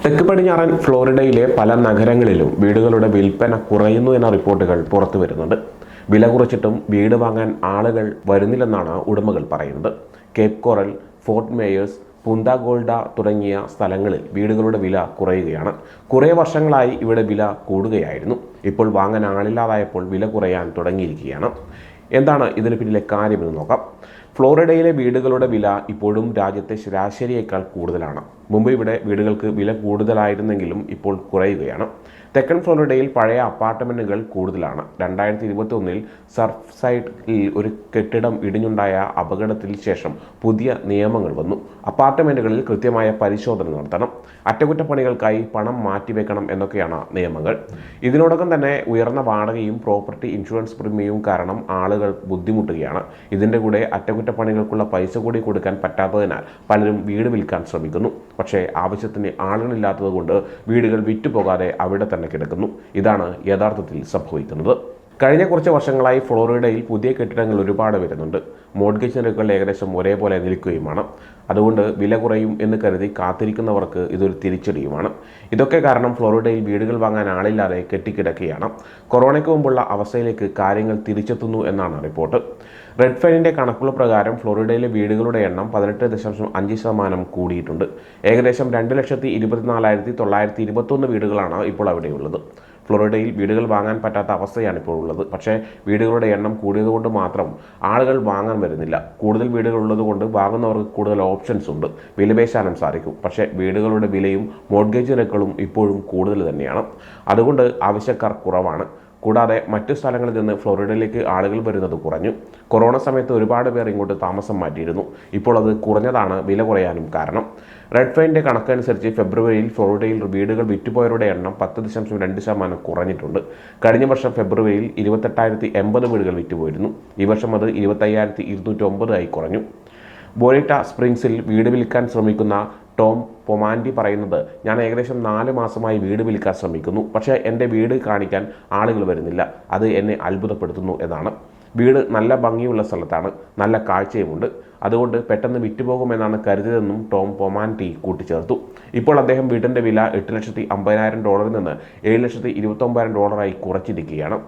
തെക്ക് പടിഞ്ഞാറൻ ഫ്ലോറിഡയിലെ പല നഗരങ്ങളിലും വീടുകളുടെ വിൽപ്പന കുറയുന്നു എന്ന റിപ്പോർട്ടുകൾ പുറത്തു വരുന്നുണ്ട്. വില കുറച്ചിട്ടും വീട് വാങ്ങാൻ ആളുകൾ വരുന്നില്ലെന്നാണ് ഉടമകൾ പറയുന്നത്. Cape Coral, Fort Myers, Punta Gorda തുടങ്ങിയ സ്ഥലങ്ങളിൽ വീടുകളുടെ വില കുറയുകയാണ്. കുറേ വർഷങ്ങളായി ഇവിടെ വില കൂടുകയായിരുന്നു. ഇപ്പോൾ വാങ്ങാൻ ആളില്ലാതായപ്പോൾ വില കുറയാൻ തുടങ്ങിയിരിക്കുകയാണ്. എന്താണ് ഇതിന് പിന്നിലെ കാര്യമെന്ന് നോക്കാം. ഫ്ലോറിഡയിലെ വീടുകളുടെ വില ഇപ്പോഴും രാജ്യത്തെ ശരാശരിയേക്കാൾ കൂടുതലാണ്. മുമ്പ് ഇവിടെ വീടുകൾക്ക് വില കൂടുതലായിരുന്നെങ്കിലും ഇപ്പോൾ കുറയുകയാണ്. തെക്കൻ ഫ്ലോറിഡയിൽ പഴയ അപ്പാർട്ട്മെൻറ്റുകൾ കൂടുതലാണ്. 2021 സർഫ് സൈഡിൽ ഒരു കെട്ടിടം ഇടിഞ്ഞുണ്ടായ അപകടത്തിൽ ശേഷം പുതിയ നിയമങ്ങൾ വന്നു. അപ്പാർട്ട്മെൻറ്റുകളിൽ കൃത്യമായ പരിശോധന നടത്തണം, അറ്റകുറ്റപ്പണികൾക്കായി പണം മാറ്റിവെക്കണം എന്നൊക്കെയാണ് നിയമങ്ങൾ. ഇതിനോടകം തന്നെ ഉയർന്ന വാടകയും പ്രോപ്പർട്ടി ഇൻഷുറൻസ് പ്രീമിയവും കാരണം ആളുകൾ ബുദ്ധിമുട്ടുകയാണ്. ഇതിൻ്റെ കൂടെ അറ്റകുറ്റപ്പണികൾക്കുള്ള പൈസ കൂടി കൊടുക്കാൻ പറ്റാത്തതിനാൽ പലരും വീട് വിൽക്കാൻ ശ്രമിക്കുന്നു. പക്ഷേ ആവശ്യത്തിന് ആളുകളില്ലാത്തത് കൊണ്ട് വീടുകൾ വിറ്റുപോകാതെ അവിടെ തന്നെ കിടക്കുന്നു. ഇതാണ് യഥാർത്ഥത്തിൽ സംഭവിക്കുന്നത്. കഴിഞ്ഞ കുറച്ച് വർഷങ്ങളായി ഫ്ലോറിഡയിൽ പുതിയ കെട്ടിടങ്ങൾ ഒരുപാട് വരുന്നുണ്ട്. മോർഗേജ് നിരക്കുകൾ ഏകദേശം ഒരേപോലെ നിൽക്കുകയുമാണ്. അതുകൊണ്ട് വില കുറയും എന്ന് കരുതി കാത്തിരിക്കുന്നവർക്ക് ഇതൊരു തിരിച്ചടിയുമാണ്. ഇതൊക്കെ കാരണം ഫ്ലോറിഡയിൽ വീടുകൾ വാങ്ങാൻ ആളില്ലാതെ കെട്ടിക്കിടക്കുകയാണ്. കൊറോണയ്ക്ക് മുമ്പുള്ള അവസ്ഥയിലേക്ക് കാര്യങ്ങൾ തിരിച്ചെത്തുന്നു എന്നാണ് റിപ്പോർട്ട്. റെഡ്ഫൈനിൻ്റെ കണക്കുകൾ പ്രകാരം ഫ്ലോറിഡയിലെ വീടുകളുടെ എണ്ണം 18.5% കൂടിയിട്ടുണ്ട്. ഏകദേശം 2,24,921 വീടുകളാണ് ഇപ്പോൾ അവിടെയുള്ളത്. ഫ്ലോറിഡയിൽ വീടുകൾ വാങ്ങാൻ പറ്റാത്ത അവസ്ഥയാണ് ഇപ്പോൾ ഉള്ളത്. പക്ഷേ വീടുകളുടെ എണ്ണം കൂടിയതുകൊണ്ട് മാത്രം ആളുകൾ വാങ്ങാൻ വരുന്നില്ല. കൂടുതൽ വീടുകൾ ഉള്ളതുകൊണ്ട് വാങ്ങുന്നവർക്ക് കൂടുതൽ ഓപ്ഷൻസ് ഉണ്ട്, വിലപേശാനും സാധിക്കും. പക്ഷേ വീടുകളുടെ വിലയും മോർഗേജ് നിരക്കുകളും ഇപ്പോഴും കൂടുതൽ തന്നെയാണ്. അതുകൊണ്ട് ആവശ്യക്കാർ കുറവാണ്. കൂടാതെ മറ്റു സ്ഥലങ്ങളിൽ നിന്ന് ഫ്ലോറിഡയിലേക്ക് ആളുകൾ വരുന്നത് കുറഞ്ഞു. കൊറോണ സമയത്ത് ഒരുപാട് പേർ ഇങ്ങോട്ട് താമസം മാറ്റിയിരുന്നു. ഇപ്പോൾ അത് കുറഞ്ഞതാണ് വില കുറയാനും കാരണം. റെഡ്ഫൈനിൻ്റെ കണക്കനുസരിച്ച് ഫെബ്രുവരിയിൽ ഫ്ലോറിഡയിൽ വീടുകൾ വിറ്റുപോയവരുടെ എണ്ണം 10.2% കുറഞ്ഞിട്ടുണ്ട്. കഴിഞ്ഞ വർഷം ഫെബ്രുവരിയിൽ 28,080 വീടുകൾ വിറ്റുപോയിരുന്നു. ഈ വർഷം അത് 25,209 ആയി കുറഞ്ഞു. ബോണിറ്റ സ്പ്രിങ്സിൽ വീട് വിൽക്കാൻ ശ്രമിക്കുന്ന ടോം പൊമാൻഡി പറയുന്നത്, ഞാൻ ഏകദേശം 4 മാസമായി വീട് വിൽക്കാൻ ശ്രമിക്കുന്നു. പക്ഷേ എൻ്റെ വീട് കാണിക്കാൻ ആളുകൾ വരുന്നില്ല. അത് എന്നെ അത്ഭുതപ്പെടുത്തുന്നു എന്നാണ്. വീട് നല്ല ഭംഗിയുള്ള സ്ഥലത്താണ്, നല്ല കാഴ്ചയുമുണ്ട്. അതുകൊണ്ട് പെട്ടെന്ന് വിറ്റുപോകുമെന്നാണ് കരുതിയതെന്നും ടോം പൊമാൻഡി കൂട്ടിച്ചേർത്തു. ഇപ്പോൾ അദ്ദേഹം വീടിൻ്റെ വില $8,50,000 നിന്ന് $7,29,000 കുറച്ചിരിക്കുകയാണ്.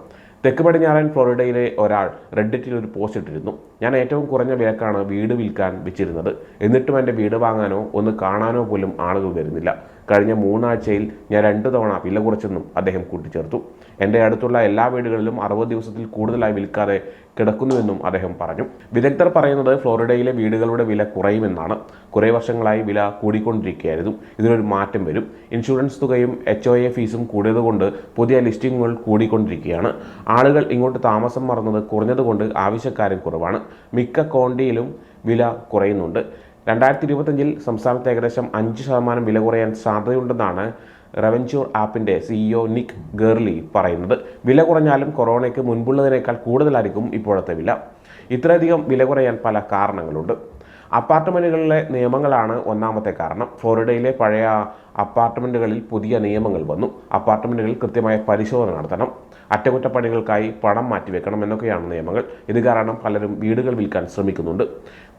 തെക്ക് പടിഞ്ഞാറൻ ഫ്ലോറിഡയിലെ ഒരാൾ റെഡിറ്റിൽ ഒരു പോസ്റ്റ് ഇട്ടിരുന്നു. ഞാൻ ഏറ്റവും കുറഞ്ഞ വിലക്കാണ് വീട് വിൽക്കാൻ വെച്ചിരുന്നത്. എന്നിട്ടും എൻ്റെ വീട് വാങ്ങാനോ ഒന്ന് കാണാനോ പോലും ആളുകൾ വരുന്നില്ല. കഴിഞ്ഞ 3 ആഴ്ചയിൽ ഞാൻ 2 തവണ വില കുറച്ചെന്നും അദ്ദേഹം കൂട്ടിച്ചേർത്തു. എൻ്റെ അടുത്തുള്ള എല്ലാ വീടുകളിലും 60 ദിവസത്തിൽ കൂടുതലായി വിൽക്കാതെ കിടക്കുന്നുവെന്നും അദ്ദേഹം പറഞ്ഞു. വിദഗ്ധർ പറയുന്നത് ഫ്ലോറിഡയിലെ വീടുകളുടെ വില കുറയുമെന്നാണ്. കുറേ വർഷങ്ങളായി വില കൂടിക്കൊണ്ടിരിക്കുകയായിരുന്നു. ഇതിനൊരു മാറ്റം വരും. ഇൻഷുറൻസ് തുകയും HOA ഫീസും കൂടിയതുകൊണ്ട് പുതിയ ലിസ്റ്റിങ്ങുകൾ കൂടിക്കൊണ്ടിരിക്കുകയാണ്. ആളുകൾ ഇങ്ങോട്ട് താമസം മാറുന്നത് കുറഞ്ഞതുകൊണ്ട് ആവശ്യക്കാരും കുറവാണ്. മിക്ക കൗണ്ടിയിലും വില കുറയുന്നുണ്ട്. 2025 സംസ്ഥാനത്ത് ഏകദേശം 5% വില കുറയാൻ സാധ്യതയുണ്ടെന്നാണ് റെവെഞ്ചൂർ ആപ്പിൻ്റെ CEO നിക് ഗേർലി പറയുന്നത്. വില കുറഞ്ഞാലും കൊറോണയ്ക്ക് മുൻപുള്ളതിനേക്കാൾ കൂടുതലായിരിക്കും ഇപ്പോഴത്തെ വില. ഇത്രയധികം വില കുറയാൻ പല കാരണങ്ങളുണ്ട്. അപ്പാർട്ട്മെൻറ്റുകളിലെ നിയമങ്ങളാണ് ഒന്നാമത്തെ കാരണം. ഫ്ലോറിഡയിലെ പഴയ അപ്പാർട്ട്മെൻറ്റുകളിൽ പുതിയ നിയമങ്ങൾ വന്നു. അപ്പാർട്ട്മെൻറ്റുകളിൽ കൃത്യമായ പരിശോധന നടത്തണം, അറ്റകുറ്റപ്പണികൾക്കായി പണം മാറ്റിവെക്കണം എന്നൊക്കെയാണ് നിയമങ്ങൾ. ഇത് കാരണം പലരും വീടുകൾ വിൽക്കാൻ ശ്രമിക്കുന്നുണ്ട്.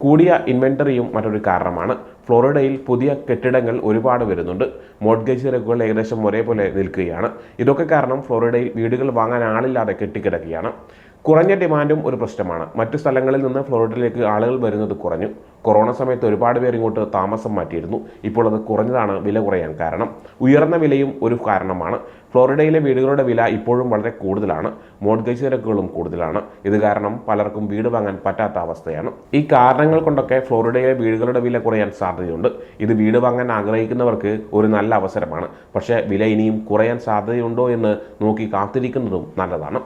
കൂടിയ ഇൻവെൻ്ററിയും മറ്റൊരു കാരണമാണ്. ഫ്ലോറിഡയിൽ പുതിയ കെട്ടിടങ്ങൾ ഒരുപാട് വരുന്നുണ്ട്. മോർഗേജ് നിരക്കുകൾ ഏകദേശം ഒരേപോലെ നിൽക്കുകയാണ്. ഇതൊക്കെ കാരണം ഫ്ലോറിഡയിൽ വീടുകൾ വാങ്ങാൻ ആളില്ലാതെ കെട്ടിക്കിടക്കുകയാണ്. കുറഞ്ഞ ഡിമാൻഡും ഒരു പ്രശ്നമാണ്. മറ്റു സ്ഥലങ്ങളിൽ നിന്ന് ഫ്ലോറിഡയിലേക്ക് ആളുകൾ വരുന്നത് കുറഞ്ഞു. കൊറോണ സമയത്ത് ഒരുപാട് പേർ ഇങ്ങോട്ട് താമസം മാറ്റിയിരുന്നു. ഇപ്പോൾ അത് കുറഞ്ഞതാണ് വില കുറയാൻ കാരണം. ഉയർന്ന വിലയും ഒരു കാരണമാണ്. ഫ്ലോറിഡയിലെ വീടുകളുടെ വില ഇപ്പോഴും വളരെ കൂടുതലാണ്. മോർഗേജ് നിരക്കുകളും കൂടുതലാണ്. ഇത് കാരണം പലർക്കും വീട് വാങ്ങാൻ പറ്റാത്ത അവസ്ഥയാണ്. ഈ കാരണങ്ങൾ കൊണ്ടൊക്കെ ഫ്ലോറിഡയിലെ വീടുകളുടെ വില കുറയാൻ സാധ്യതയുണ്ട്. ഇത് വീട് വാങ്ങാൻ ആഗ്രഹിക്കുന്നവർക്ക് ഒരു നല്ല അവസരമാണ്. പക്ഷേ വില ഇനിയും കുറയാൻ സാധ്യതയുണ്ടോ എന്ന് നോക്കി കാത്തിരിക്കുന്നതും നല്ലതാണ്.